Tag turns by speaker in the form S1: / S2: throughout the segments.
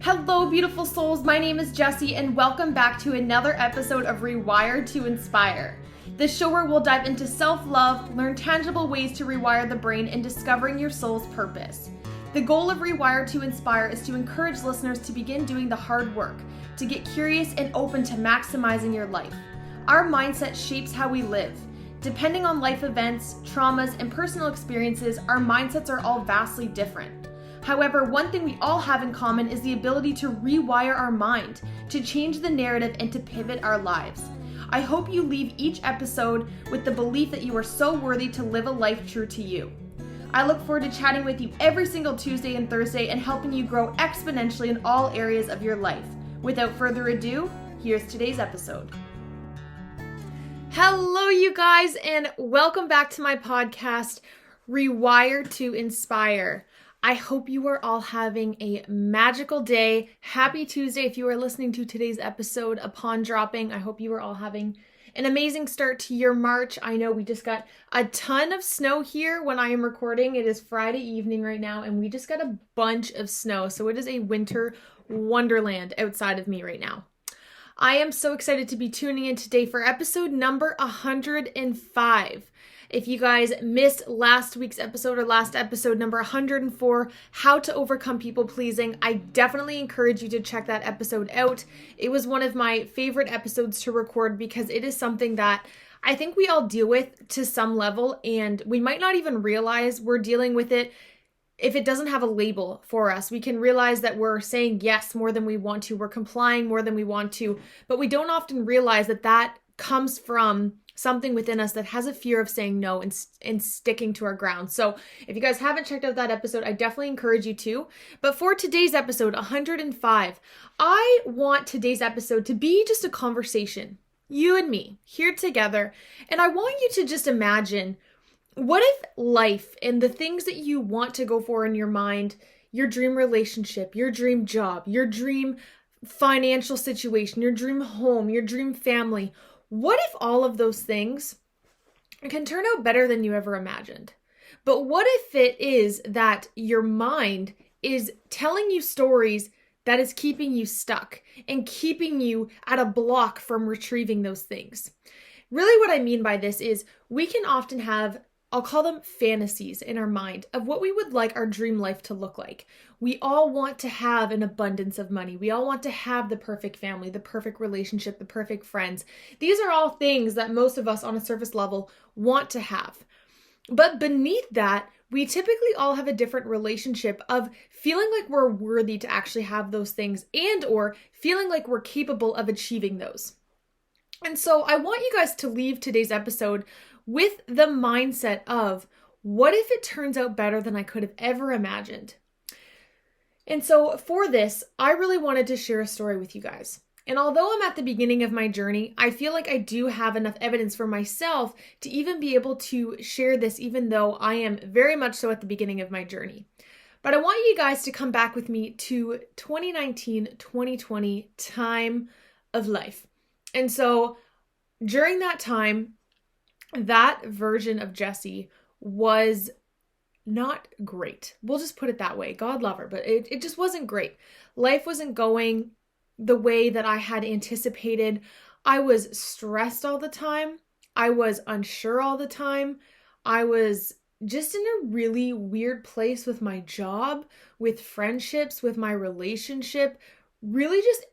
S1: Hello, beautiful souls. My name is Jessie, and welcome back to another episode of Rewire to Inspire. This show where we'll dive into self-love, learn tangible ways to rewire the brain, and discovering your soul's purpose. The goal of Rewire to Inspire is to encourage listeners to begin doing the hard work, to get curious and open to maximizing your life. Our mindset shapes how we live. Depending on life events, traumas, and personal experiences, our mindsets are all vastly different. However, one thing we all have in common is the ability to rewire our mind, to change the narrative, and to pivot our lives. I hope you leave each episode with the belief that you are so worthy to live a life true to you. I look forward to chatting with you every single Tuesday and Thursday and helping you grow exponentially in all areas of your life. Without further ado, here's today's episode. Hello, you guys, and welcome back to my podcast, Rewire to Inspire. I hope you are all having a magical day. Happy Tuesday if you are listening to today's episode upon dropping. I hope you are all having an amazing start to your March. I know we just got a ton of snow here when I am recording. It is Friday evening right now, and we just got a bunch of snow. So it is a winter wonderland outside of me right now. I am so excited to be tuning in today for episode number 105. If you guys missed last week's episode or last episode number 104, how to overcome people pleasing, I definitely encourage you to check that episode out. It was one of my favorite episodes to record because it is something that I think we all deal with to some level, and we might not even realize we're dealing with it if it doesn't have a label for us. We can realize that we're saying yes more than we want to, we're complying more than we want to, but we don't often realize that that comes from something within us that has a fear of saying no and sticking to our ground. So if you guys haven't checked out that episode, I definitely encourage you to. But for today's episode, 105, I want today's episode to be just a conversation, you and me, here together. And I want you to just imagine, what if life and the things that you want to go for in your mind, your dream relationship, your dream job, your dream financial situation, your dream home, your dream family, what if all of those things can turn out better than you ever imagined? But what if it is that your mind is telling you stories that is keeping you stuck and keeping you at a block from retrieving those things? Really, what I mean by this is we can often have, I'll call them fantasies in our mind of what we would like our dream life to look like. We all want to have an abundance of money. We all want to have the perfect family, the perfect relationship, the perfect friends. These are all things that most of us on a surface level want to have. But beneath that, we typically all have a different relationship of feeling like we're worthy to actually have those things and or feeling like we're capable of achieving those. And so I want you guys to leave today's episode with the mindset of, what if it turns out better than I could have ever imagined? And so for this, I really wanted to share a story with you guys. And although I'm at the beginning of my journey, I feel like I do have enough evidence for myself to even be able to share this, even though I am very much so at the beginning of my journey. But I want you guys to come back with me to 2019, 2020 time of life. And so during that time, that version of Jessie was not great. We'll just put it that way. God love her, but it just wasn't great. Life wasn't going the way that I had anticipated. I was stressed all the time. I was unsure all the time. I was just in a really weird place with my job, with friendships, with my relationship. Really just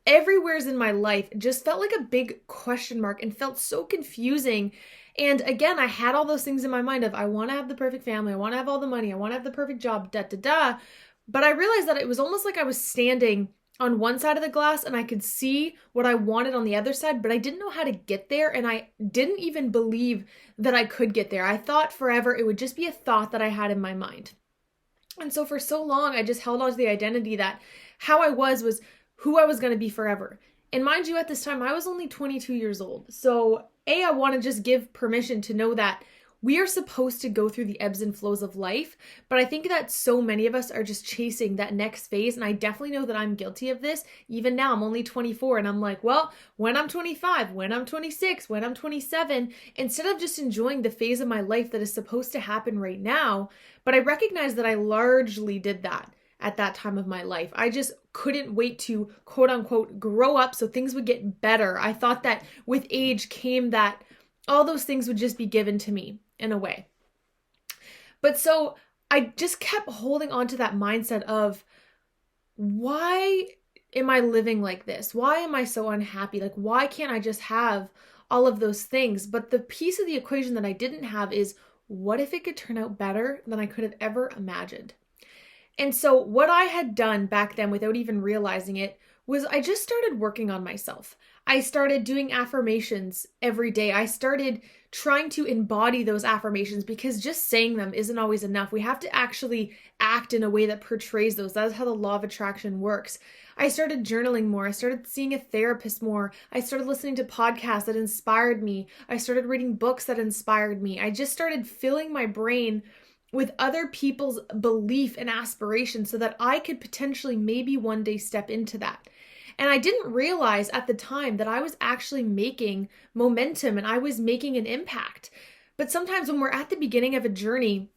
S1: everywhere's in my life just felt like a big question mark and felt so confusing. And again, I had all those things in my mind of, I want to have the perfect family, I want to have all the money, I want to have the perfect job, But I realized that it was almost like I was standing on one side of the glass and I could see what I wanted on the other side, but I didn't know how to get there, and I didn't even believe that I could get there. I thought forever it would just be a thought that I had in my mind. And so for so long, I just held on to the identity that how I was who I was going to be forever. And mind you, at this time, I was only 22 years old. So I want to just give permission to know that we are supposed to go through the ebbs and flows of life, but I think that so many of us are just chasing that next phase, and I definitely know that I'm guilty of this. Even now, I'm only 24, and I'm like, well, when I'm 25, when I'm 26, when I'm 27, instead of just enjoying the phase of my life that is supposed to happen right now, but I recognize that I largely did that at that time of my life. I just couldn't wait to quote unquote grow up so things would get better. I thought that with age came that all those things would just be given to me in a way. But so I just kept holding on to that mindset of, why am I living like this? Why am I so unhappy? Like, why can't I just have all of those things? But the piece of the equation that I didn't have is, what if it could turn out better than I could have ever imagined? And so what I had done back then without even realizing it was I just started working on myself. I started doing affirmations every day. I started trying to embody those affirmations because just saying them isn't always enough. We have to actually act in a way that portrays those. That's how the law of attraction works. I started journaling more. I started seeing a therapist more. I started listening to podcasts that inspired me. I started reading books that inspired me. I just started filling my brain with other people's belief and aspirations so that I could potentially maybe one day step into that. And I didn't realize at the time that I was actually making momentum and I was making an impact. But sometimes when we're at the beginning of a journey,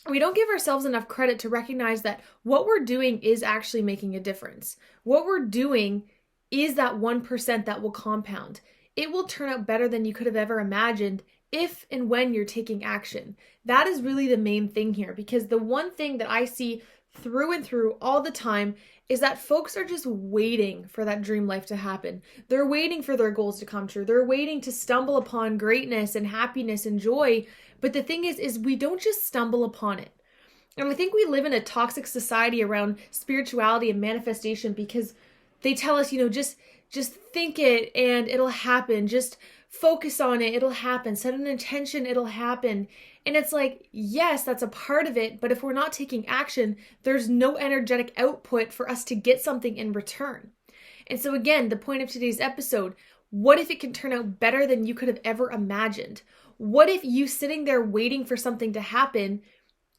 S1: we don't give ourselves enough credit to recognize that what we're doing is actually making a difference. What we're doing is that 1% that will compound. It will turn out better than you could have ever imagined if and when you're taking action. That is really the main thing here, because the one thing that I see through and through all the time is that folks are just waiting for that dream life to happen. They're waiting for their goals to come true. They're waiting to stumble upon greatness and happiness and joy. But the thing is we don't just stumble upon it. And I think we live in a toxic society around spirituality and manifestation because they tell us, just think it and it'll happen. Just focus on it, it'll happen. Set an intention, it'll happen. And it's like, yes, that's a part of it, but if we're not taking action, there's no energetic output for us to get something in return. And so again, the point of today's episode, what if it can turn out better than you could have ever imagined? What if you sitting there waiting for something to happen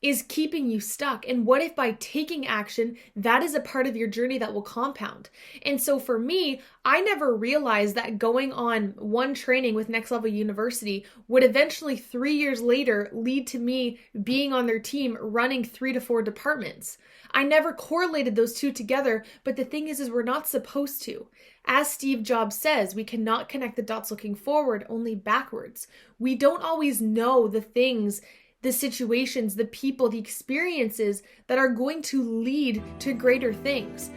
S1: is keeping you stuck? And what if by taking action, that is a part of your journey that will compound? And so for me, I never realized that going on one training with Next Level University would eventually 3 years later lead to me being on their team running 3 to 4 departments. I never correlated those two together, but the thing is we're not supposed to. As Steve Jobs says, we cannot connect the dots looking forward, only backwards. We don't always know the things, the situations, the people, the experiences that are going to lead to greater things.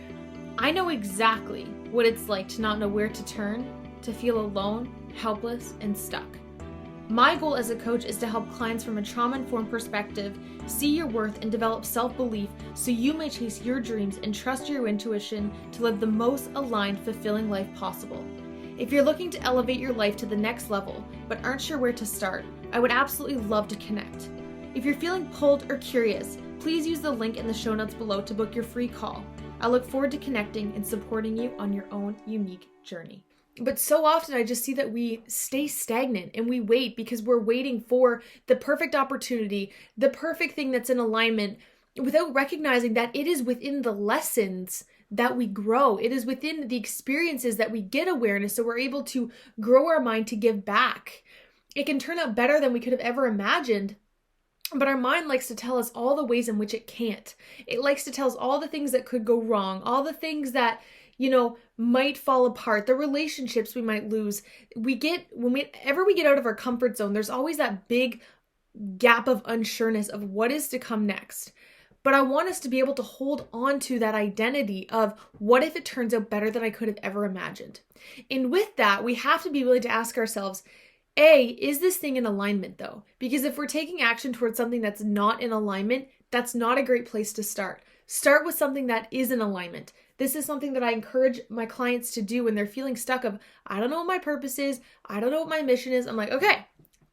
S1: I know exactly what it's like to not know where to turn, to feel alone, helpless, and stuck. My goal as a coach is to help clients from a trauma-informed perspective see your worth and develop self-belief so you may chase your dreams and trust your intuition to live the most aligned, fulfilling life possible. If you're looking to elevate your life to the next level but aren't sure where to start, I would absolutely love to connect. If you're feeling pulled or curious, please use the link in the show notes below to book your free call. I look forward to connecting and supporting you on your own unique journey. But so often I just see that we stay stagnant and we wait because we're waiting for the perfect opportunity, the perfect thing that's in alignment, without recognizing that it is within the lessons that we grow. It is within the experiences that we get awareness so we're able to grow our mind to give back. It can turn out better than we could have ever imagined, but our mind likes to tell us all the ways in which it can't. It likes to tell us all the things that could go wrong, all the things that, might fall apart, the relationships we might lose. Whenever we get out of our comfort zone, there's always that big gap of unsureness of what is to come next. But I want us to be able to hold on to that identity of what if it turns out better than I could have ever imagined. And with that, we have to be willing to ask ourselves, A, is this thing in alignment though? Because if we're taking action towards something that's not in alignment, that's not a great place to start. Start with something that is in alignment. This is something that I encourage my clients to do when they're feeling stuck of, I don't know what my purpose is. I don't know what my mission is. I'm like, okay,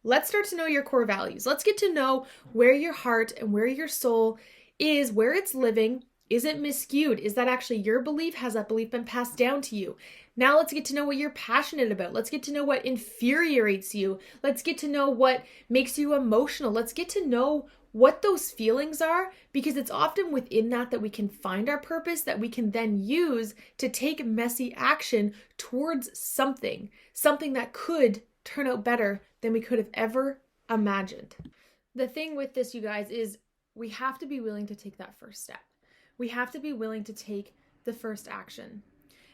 S1: let's start to know your core values. Let's get to know where your heart and where your soul is, where it's living. Is it miscued? Is that actually your belief? Has that belief been passed down to you? Now let's get to know what you're passionate about. Let's get to know what infuriates you. Let's get to know what makes you emotional. Let's get to know what those feelings are, because it's often within that we can find our purpose that we can then use to take messy action towards something that could turn out better than we could have ever imagined. The thing with this, you guys, is we have to be willing to take that first step. We have to be willing to take the first action.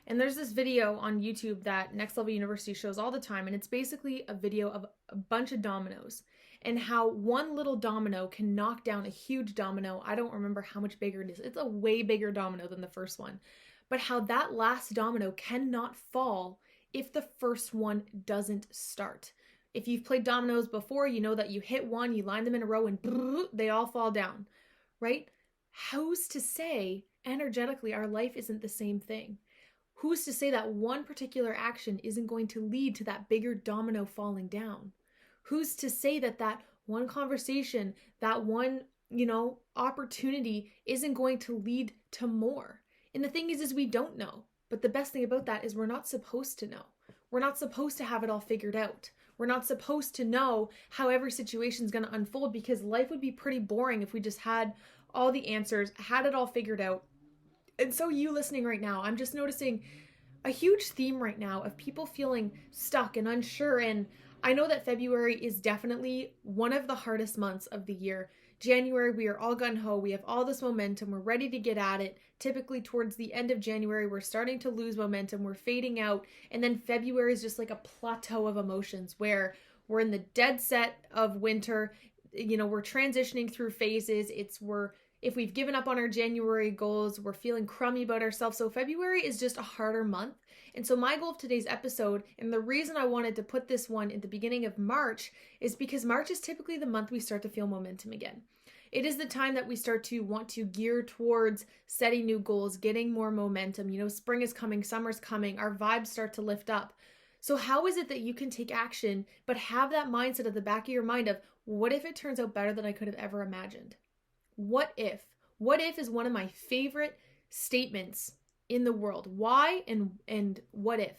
S1: And there's this video on YouTube that Next Level University shows all the time, and it's basically a video of a bunch of dominoes and how one little domino can knock down a huge domino. I don't remember how much bigger it is. It's a way bigger domino than the first one. But how that last domino cannot fall if the first one doesn't start. If you've played dominoes before, you know that you hit one, you line them in a row, and they all fall down, right? Who's to say energetically our life isn't the same thing? Who's to say that one particular action isn't going to lead to that bigger domino falling down? Who's to say that that one conversation, that one, opportunity isn't going to lead to more? And the thing is we don't know. But the best thing about that is we're not supposed to know. We're not supposed to have it all figured out. We're not supposed to know how every situation is going to unfold, because life would be pretty boring if we just had all the answers, had it all figured out. And so you listening right now, I'm just noticing a huge theme right now of people feeling stuck and unsure. And I know that February is definitely one of the hardest months of the year. January, we are all gung-ho. We have all this momentum. We're ready to get at it. Typically towards the end of January, we're starting to lose momentum. We're fading out. And then February is just like a plateau of emotions where we're in the dead set of winter. We're transitioning through phases. If we've given up on our January goals, we're feeling crummy about ourselves. So February is just a harder month. And so my goal of today's episode, and the reason I wanted to put this one at the beginning of March, is because March is typically the month we start to feel momentum again. It is the time that we start to want to gear towards setting new goals, getting more momentum. Spring is coming, summer's coming, our vibes start to lift up. So how is it that you can take action, but have that mindset at the back of your mind of, what if it turns out better than I could have ever imagined? What if? What if is one of my favorite statements in the world. Why and what if,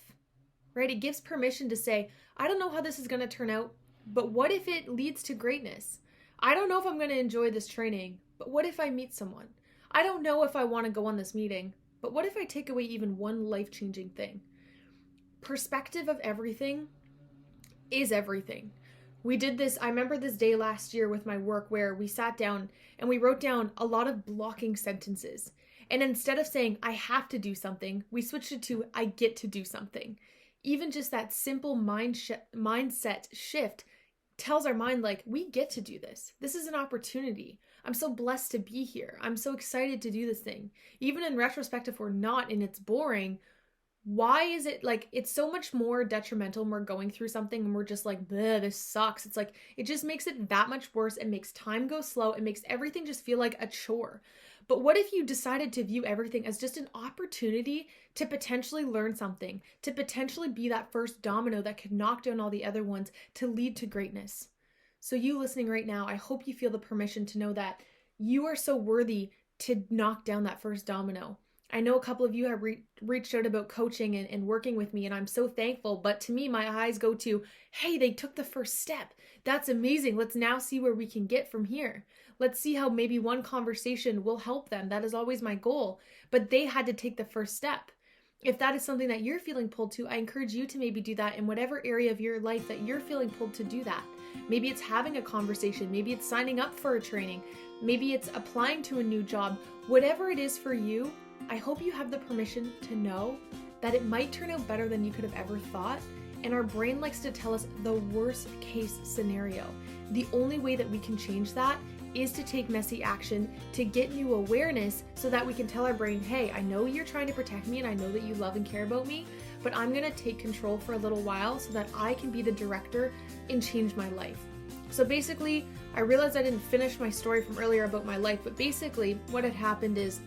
S1: right? It gives permission to say, I don't know how this is going to turn out, but what if it leads to greatness? I don't know if I'm going to enjoy this training, but what if I meet someone? I don't know if I want to go on this meeting, but what if I take away even one life-changing thing? Perspective of everything is everything. We did this, I remember this day last year with my work where we sat down and we wrote down a lot of blocking sentences. And instead of saying, I have to do something, we switched it to, I get to do something. Even just that simple mindset shift tells our mind, like, we get to do this. This is an opportunity. I'm so blessed to be here. I'm so excited to do this thing. Even in retrospect, if we're not and it's boring, why is it like, it's so much more detrimental when we're going through something and we're just like, this sucks. It's like, it just makes it that much worse. It makes time go slow. It makes everything just feel like a chore. But what if you decided to view everything as just an opportunity to potentially learn something, to potentially be that first domino that could knock down all the other ones to lead to greatness? So you listening right now, I hope you feel the permission to know that you are so worthy to knock down that first domino. I know a couple of you have reached out about coaching and working with me, and I'm so thankful. But to me, my eyes go to, hey, they took the first step. That's amazing. Let's now see where we can get from here. Let's see how maybe one conversation will help them. That is always my goal. But they had to take the first step. If that is something that you're feeling pulled to, I encourage you to maybe do that in whatever area of your life that you're feeling pulled to do that. Maybe it's having a conversation. Maybe it's signing up for a training. Maybe it's applying to a new job. Whatever it is for you, I hope you have the permission to know that it might turn out better than you could have ever thought. And our brain likes to tell us the worst case scenario. The only way that we can change that is to take messy action, to get new awareness so that we can tell our brain, hey, I know you're trying to protect me and I know that you love and care about me, but I'm going to take control for a little while so that I can be the director and change my life. So basically, I realized I didn't finish my story from earlier about my life, but basically what had happened is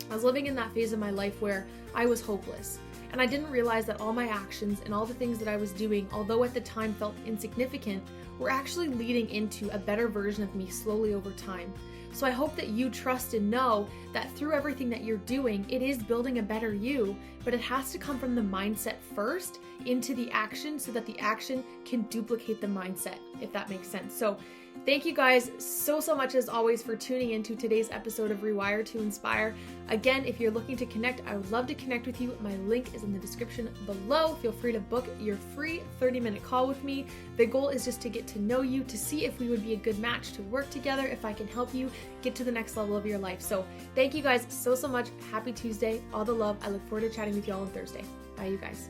S1: I was living in that phase of my life where I was hopeless. And I didn't realize that all my actions and all the things that I was doing, although at the time felt insignificant, were actually leading into a better version of me slowly over time. So I hope that you trust and know that through everything that you're doing, it is building a better you, but it has to come from the mindset first into the action so that the action can duplicate the mindset, if that makes sense. So Thank you guys so much as always for tuning into today's episode of Rewire to Inspire. Again, if you're looking to connect, I would love to connect with you. My link is in the description below. Feel free to book your free 30-minute call with me. The goal is just to get to know you, to see if we would be a good match to work together, if I can help you get to the next level of your life. So thank you guys so much. Happy Tuesday. All the love. I look forward to chatting with you all on Thursday. Bye, you guys.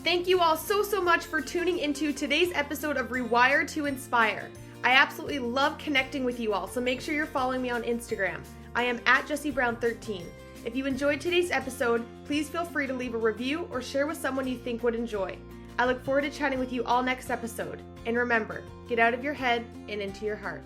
S1: Thank you all so much for tuning into today's episode of Rewire to Inspire. I absolutely love connecting with you all, so make sure you're following me on Instagram. I am at Jessie Brown 13. If you enjoyed today's episode, please feel free to leave a review or share with someone you think would enjoy. I look forward to chatting with you all next episode. And remember, get out of your head and into your heart.